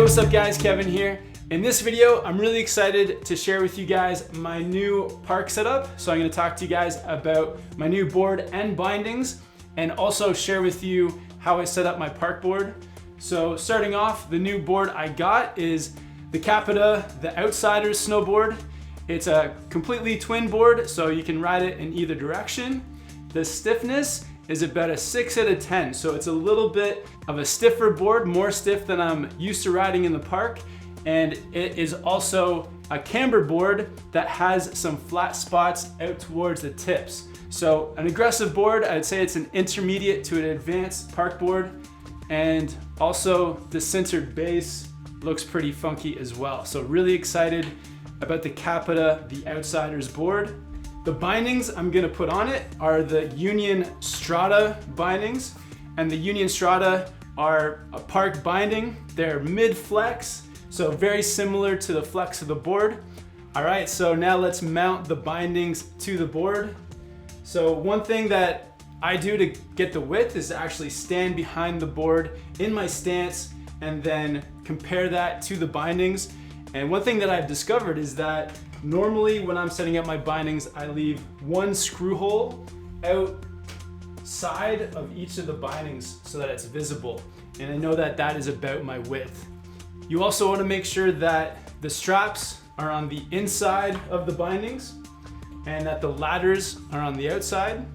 what's up guys, Kevin here. In this video, I'm really excited to share with you guys my new park setup. So I'm gonna talk to you guys about my new board and bindings, and also share with you how I set up my park board. So starting off, the new board I got is the CAPiTA The Outsiders snowboard. It's a completely twin board, so you can ride it in either direction. The stiffness is about a 6 out of 10. So it's a little bit of a stiffer board, more stiff than I'm used to riding in the park. And it is also a camber board that has some flat spots out towards the tips. So an aggressive board, I'd say it's an intermediate to an advanced park board. And also the centered base looks pretty funky as well. So really excited about the CAPiTA The Outsiders board. The bindings I'm gonna put on it are the Union Strata bindings, and the Union Strata are a park binding. They're mid-flex, so very similar to the flex of the board. All right, so now let's mount the bindings to the board. So one thing that I do to get the width is to actually stand behind the board in my stance and then compare that to the bindings. And one thing that I've discovered is that normally when I'm setting up my bindings, I leave one screw hole outside of each of the bindings so that it's visible. And I know that that is about my width. You also want to make sure that the straps are on the inside of the bindings and that the ladders are on the outside.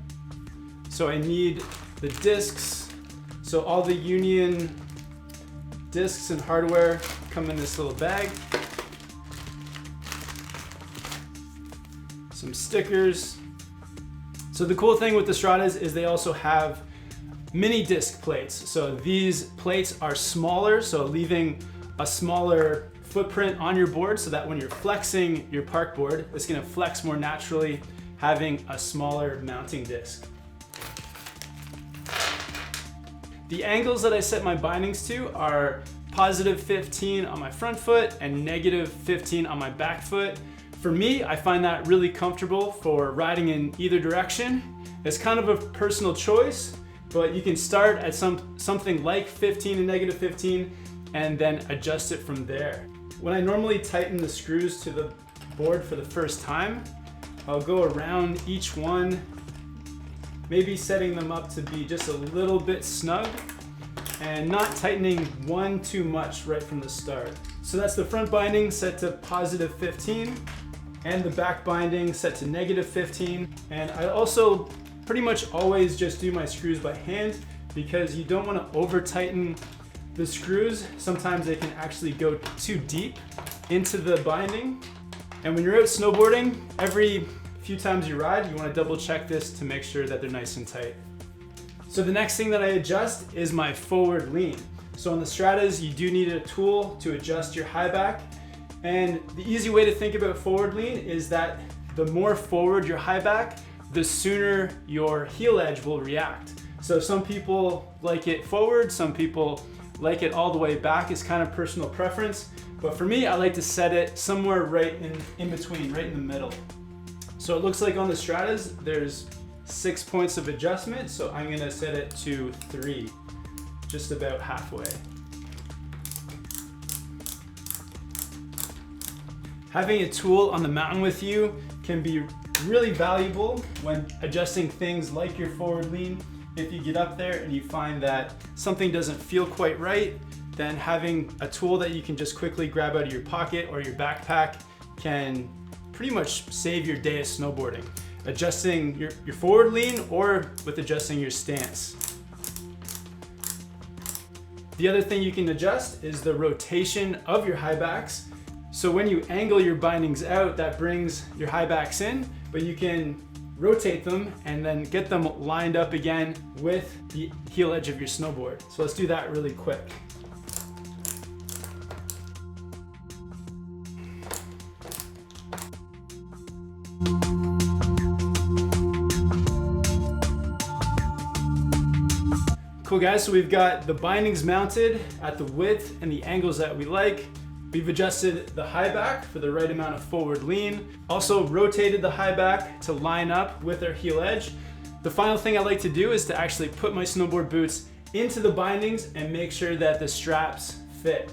So I need the discs. So all the Union discs and hardware come in this little bag. Some stickers. So the cool thing with the Stratas is they also have mini disc plates. So these plates are smaller, so leaving a smaller footprint on your board so that when you're flexing your park board, it's gonna flex more naturally having a smaller mounting disc. The angles that I set my bindings to are +15 on my front foot and -15 on my back foot. For me, I find that really comfortable for riding in either direction. It's kind of a personal choice, but you can start at something like 15 and -15 and then adjust it from there. When I normally tighten the screws to the board for the first time, I'll go around each one, maybe setting them up to be just a little bit snug and not tightening one too much right from the start. So that's the front binding set to +15 and the back binding set to -15. And I also pretty much always just do my screws by hand because you don't want to over tighten the screws. Sometimes they can actually go too deep into the binding. And when you're out snowboarding, every few times you ride, you want to double check this to make sure that they're nice and tight. So the next thing that I adjust is my forward lean. So on the Stratas, you do need a tool to adjust your high back. And the easy way to think about forward lean is that the more forward your high back, the sooner your heel edge will react. So some people like it forward, some people like it all the way back. It's kind of personal preference. But for me, I like to set it somewhere right in between, right in the middle. So it looks like on the Stratas, there's 6 points of adjustment. So I'm gonna set it to 3, just about halfway. Having a tool on the mountain with you can be really valuable when adjusting things like your forward lean. If you get up there and you find that something doesn't feel quite right, then having a tool that you can just quickly grab out of your pocket or your backpack can pretty much save your day of snowboarding. Adjusting your forward lean or with adjusting your stance. The other thing you can adjust is the rotation of your high backs. So when you angle your bindings out, that brings your high backs in, but you can rotate them and then get them lined up again with the heel edge of your snowboard. So let's do that really quick. Cool guys, so we've got the bindings mounted at the width and the angles that we like. We've adjusted the high back for the right amount of forward lean. Also rotated the high back to line up with our heel edge. The final thing I like to do is to actually put my snowboard boots into the bindings and make sure that the straps fit.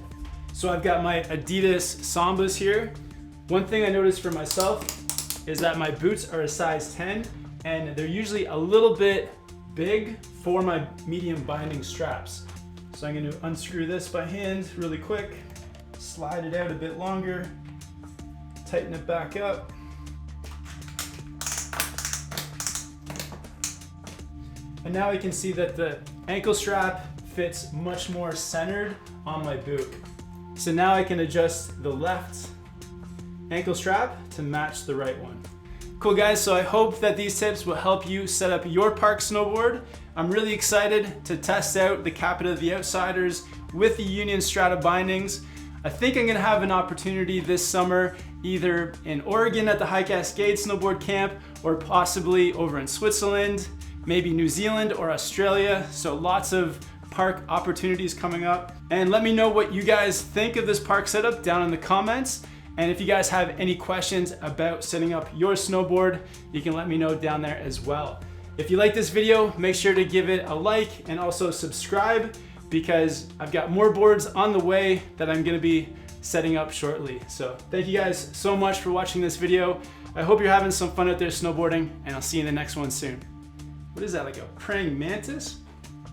So I've got my Adidas Sambas here. One thing I noticed for myself is that my boots are a size 10 and they're usually a little bit big for my medium binding straps. So I'm going to unscrew this by hand really quick, slide it out a bit longer, tighten it back up. And now I can see that the ankle strap fits much more centered on my boot. So now I can adjust the left ankle strap to match the right one. Cool guys, so I hope that these tips will help you set up your park snowboard. I'm really excited to test out the CAPiTA The Outsiders with the Union Strata bindings. I think I'm gonna have an opportunity this summer, either in Oregon at the High Cascade Snowboard Camp, or possibly over in Switzerland, maybe New Zealand or Australia. So lots of park opportunities coming up. And let me know what you guys think of this park setup down in the comments. And if you guys have any questions about setting up your snowboard, you can let me know down there as well. If you like this video, make sure to give it a like and also subscribe, because I've got more boards on the way that I'm gonna be setting up shortly. So thank you guys so much for watching this video. I hope you're having some fun out there snowboarding, and I'll see you in the next one soon. What is that, like a praying mantis?